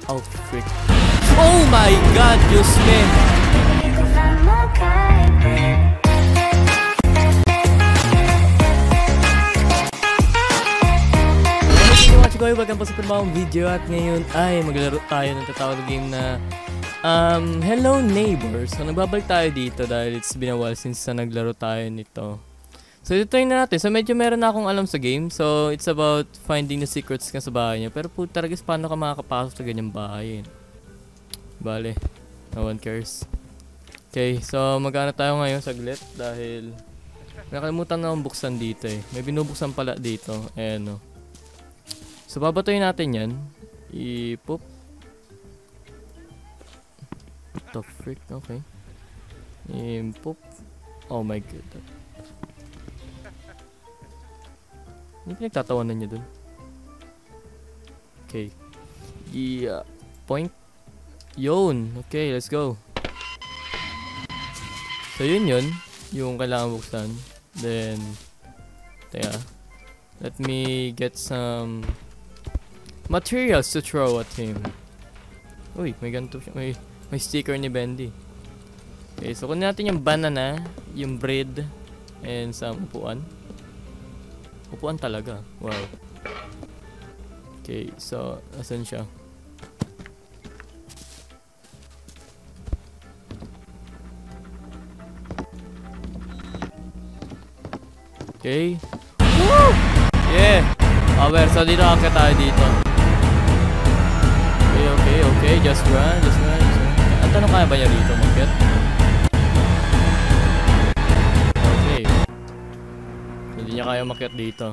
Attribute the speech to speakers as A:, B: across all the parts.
A: Oh, frick. Oh my God, Diyos me! Welcome po sa panibagong video at ngayon ay maglaro tayo ng tatawag na game na Hello Neighbors. So nagbabalik tayo dito dahil it's been a while since naglaro tayo nito. So ito na natin. So medyo meron na akong alam sa game. So it's about finding the secrets ka sa bahay niya. Pero po talaga paano ka makakapasok sa ganyang bahay? Bale, no one cares. Okay, so magana tayo ngayon saglit dahil nakalimutan na akong buksan dito eh. May binubuksan pala dito. Ayan o. So babatoyin natin yan. I-poop. What the frick? Okay. I-poop. Oh my god. Hindi pinagtatawanan niya dun. Okay. Yeah. Point. Yun. Okay, let's go. So yun. Yung kailangan buksan. Then, teka. Let me get some materials to throw at him. Uy, may ganito siya. May sticker ni Bendy. Okay, so kunin natin yung banana, yung bread, and some upuan. Upuan talaga. Wow. Okay, so asan siya? Okay. Woo! Yeah! Power, so dito akit tayo dito. Okay. Just run. Ang tanong kaya ba niya dito mag-get? Okay. Hindi niya kaya mag-get dito.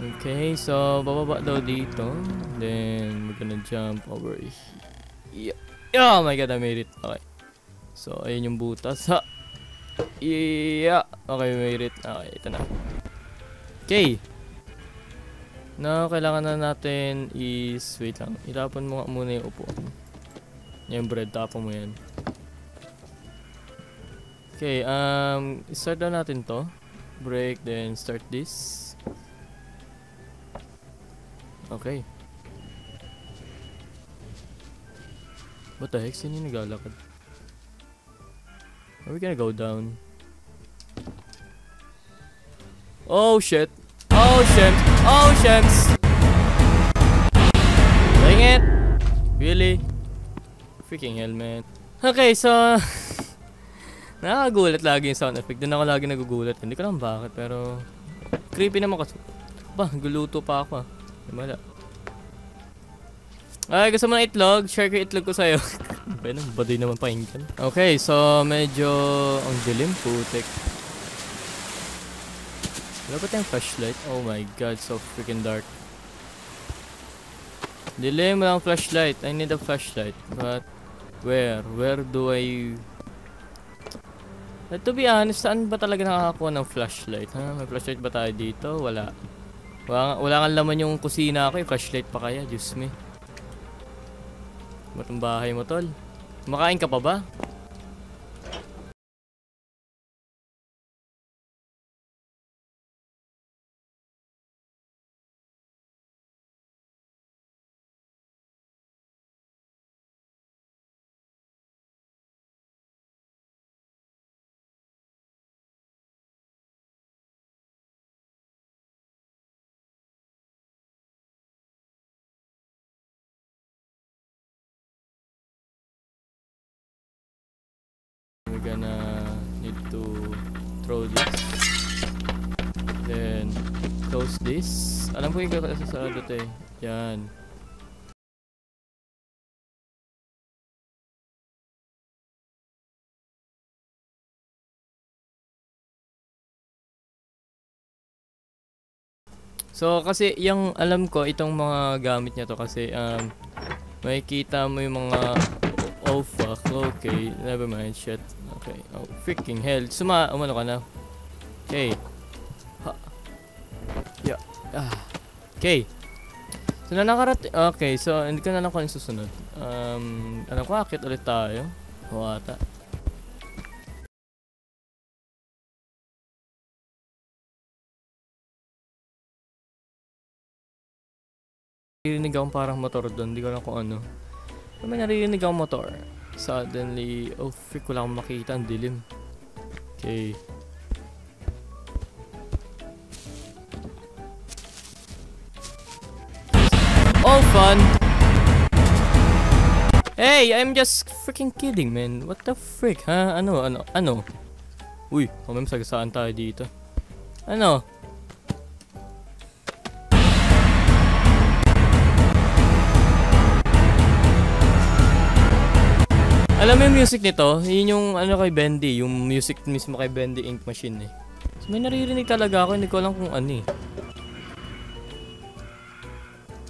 A: Okay, so bababa daw dito. Then, we're gonna jump over here. Yeah. Oh my god, I made it. Okay. So, ayun yung butas. Ha! Yeah! Okay, we made it. Okay, ito na. Okay. Now, kailangan na natin is, wait lang, itapon mo muna yung upuan. Yung bread, tapon mo yan. Okay, start down natin to. Break, then start this. Okay. What the heck? Sino yung naglalakad? Are we gonna go down? Oh shit! Oh shams! Dang it! Really? Freaking helmet. Okay, so nakakagulat lagi yung sound effect. Doon ako lagi nagugulat. Hindi ko alam bakit, pero creepy naman kasi. Ba, guluto pa ako ah. Wala. Ay, gusto mo ng itlog? Share ko itlog ko sa'yo. Baday naman pakinggan. Okay, so medyo ang dilim, putik. Wala ba tayong flashlight? Oh my god, so freaking dark. Dilim, walang flashlight. I need a flashlight. But, where? Where do I... To be honest, saan ba talaga nakakakuha ng flashlight? Ha? May flashlight ba tayo dito? Wala. Wala kang laman yung kusina ako. Flashlight pa kaya? Diyos me. Ba't ang bahay mo, tol? Makain ka pa ba? We're gonna need to throw this. Then, close this. Alam ko yung kakasasarado to eh. Yan. So, kasi yung alam ko, itong mga gamit niya to kasi, makikita mo yung mga... Oh fuck, okay, never mind, shit. Okay, oh freaking hell. Umano ka na. Okay. Ha. Yeah. Okay. So okay, so hindi ko na lang kung ano susunod. Ano ko, akit ulit tayo. Wata. Naririnig akong parang motor doon. Hindi ko alam kung ano. Pero may naririnig akong motor. Suddenly, oh frick, wala akong makita. Ang dilim. Okay. All fun! Hey, I'm just freaking kidding, man. What the frick, ha? Ano? Uy, may masagasaan tayo dito. Ano? Alam mo yung music nito? Yun yung ano kay Bendy. Yung music mismo kay Bendy Ink Machine eh. So, may naririnig talaga ako. Hindi ko alam kung ano eh.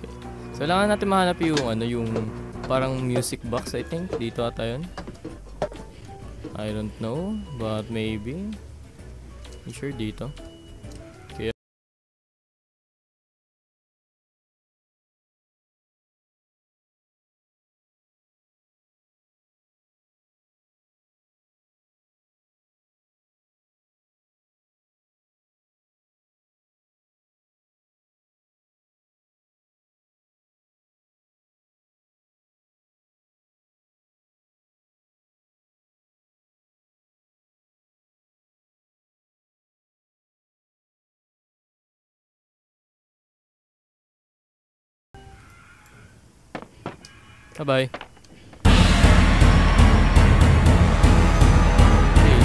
A: Okay. So, kailangan natin mahanap yung ano, yung parang music box I think. Dito ata yun. I don't know. But maybe. I'm sure dito. Okay. Bye-bye. Okay,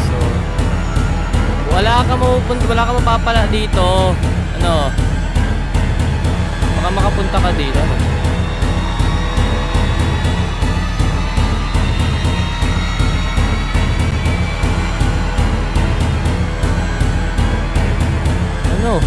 A: so wala ka mapapala dito. Ano? Baka makapunta ka dito. Ano?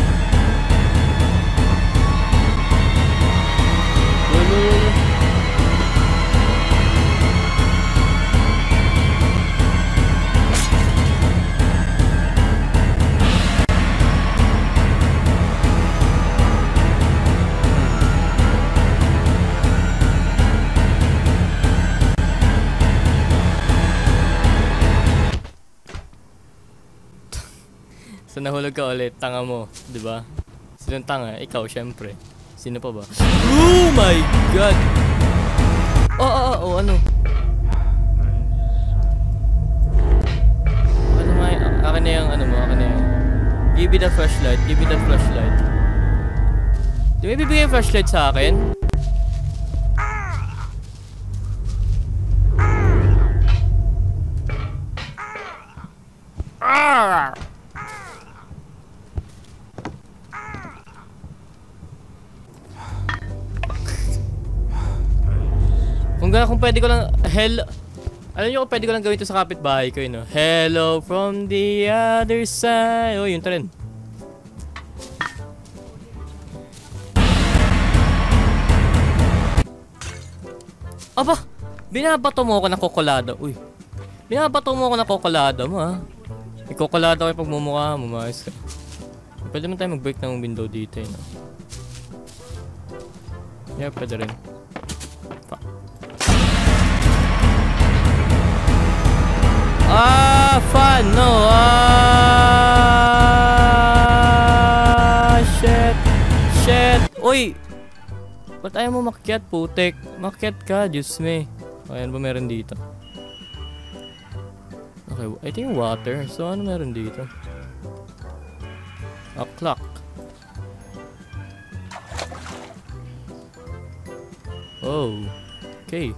A: So nahulog ka ulit, tanga mo, 'di ba? Sinong tanga? Ikaw syempre. Sino pa ba? Oh my god. Oh, ano? Ano nga, akin na yung ano mo, akin na yung give me that flashlight, give me that flashlight. Di may bibigay yung flashlight sa akin? Kung pwede ko lang, alam nyo kung pwede ko lang gawin ito sa kapitbahay ko yun, no? Hello from the other side. Oh, yun to rin. Aba, binabato mo ako ng kokolada. Uy, binabato mo ako ng kokolada mo, ha? May kokolada ko yung pagmumukha mo, maayos ka. Pwede mo tayo mag-break ng window dito, no? Yeah, pwede rin. Fun, no, shit, uy, ba't ayaw mo makikyat, putek, makikyat ka, Diyos me. Ayan ba meron dito? Okay, I think water, so ano meron dito? A clock. Oh, okay.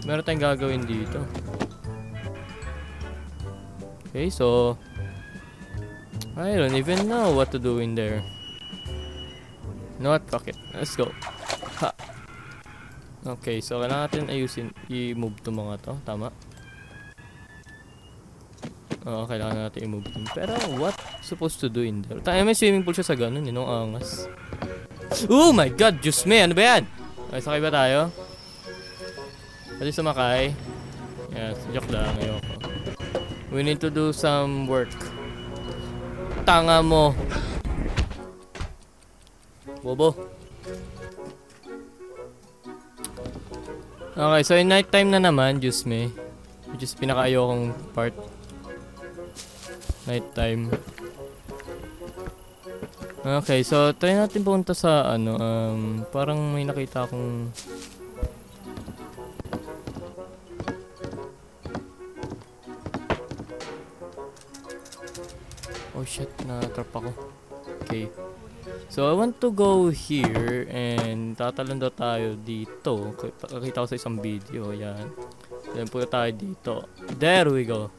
A: Meron tayong gagawin dito. Okay, so I don't even know what to do in there. You know what? Fuck it. Let's go. Ha. Okay, so kailangan natin ayusin, i-move to mga to. Tama? Oo, kailangan natin i-move din. Pero what supposed to do in there? Tayo may swimming pool siya sa ganun, yun ang angas. Oh my god, Diyos me, ano ba yan? Okay, sakay ba tayo? Pwede sumakay. Yes, joke lang, ayoko. We need to do some work. Tanga mo. Bobo. Okay, so in night time na naman, Diyos me. Which is pinaka-ayokong part. Night time. Okay, so try natin punta sa ano, parang may nakita akong oh shit, na-trap ako. Okay. So I want to go here and tatalon daw tayo dito. Nakita ko sa isang video, yan. Then punta tayo dito. There we go.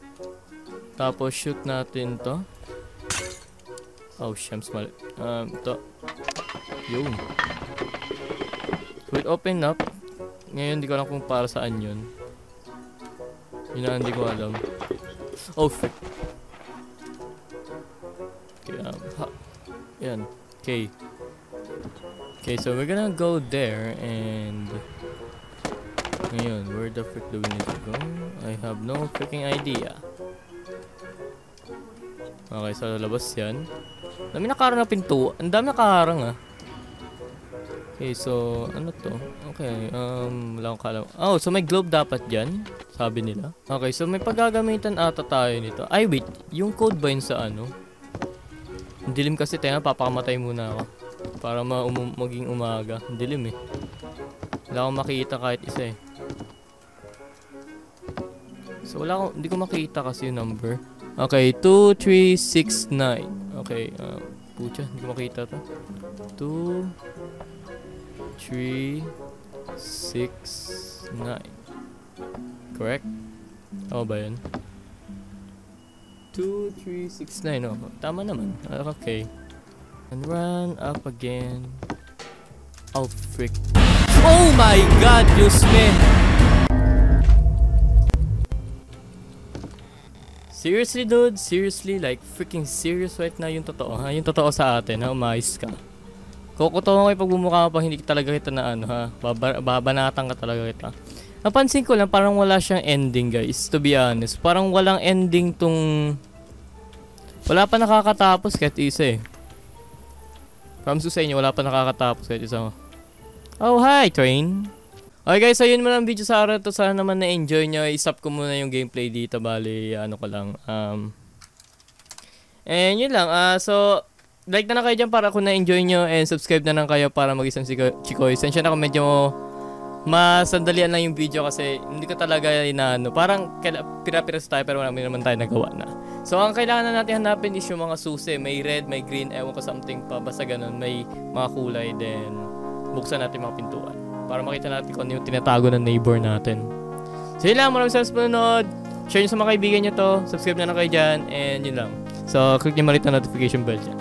A: Tapos shoot natin to. Oh, shams mali. Ito. Yun. Wait, open up. Ngayon, hindi ko alam kung para saan yun. Yun na, hindi ko alam. Oh, frick. Okay, yan. Okay. Okay, so we're gonna go there and... Ngayon, where the frick do we need to go? I have no freaking idea. Okay, so labas yan. Dami nakaharang na pinto. Ang dami nakaharang ah. Okay, so ano to? Okay, wala akong kalam. Oh, so may globe dapat dyan, sabi nila. Okay, so may paggagamitan ata tayo nito. Ay, wait. Yung code ba yun sa ano? Ang dilim kasi tayo, papakamatay muna ako. Para maging umaga. Ang dilim eh. Wala akong makita kahit isa eh. So wala akong, hindi ko makita kasi yung number. Okay, 2369. Okay, pucha, hindi ko makita to. 2369. Correct? Oo ba yun? 2369. Oh, tama naman. Okay. And run up again. Oh, frick. Oh my god, Yusme! Seriously, dude? Seriously? Like, freaking serious right now yung totoo, ha? Yung totoo sa atin, ha? Umayos ka. Kukutawan ko pag bumukha pa hindi talaga kita na ano, ha? Babanatan ka talaga kita. Napansin ko lang, parang wala siyang ending, guys. To be honest. Parang walang ending tong... Wala pa nakakatapos kahit isa, eh. Promise sa inyo, wala pa nakakatapos kahit isa. Oh, hi, train! Okay guys, so yun muna ang video sa araw to. Sana naman na-enjoy nyo. I-stop ko muna yung gameplay dito. Bali, ano ko lang. And yun lang. So, like na kayo dyan para kung na-enjoy nyo. And subscribe na lang kayo para mag-isang Chikoy. Sensya na kung medyo masandalian lang yung video kasi hindi ko talaga inaano. Parang pira-piras tayo pero wala naman tayo nagawa na. So, ang kailangan na natin hanapin is yung mga susi. May red, may green, ewan ko something pa. Basta ganun. May mga kulay. Then, buksan natin mga pintuan. Para makita natin kung ano yung tinatago ng neighbor natin. So yun lang, maraming salamat sa panonood. Share nyo sa mga kaibigan nyo to. Subscribe na lang kayo dyan. And yun lang. So click nyo malit na notification bell dyan.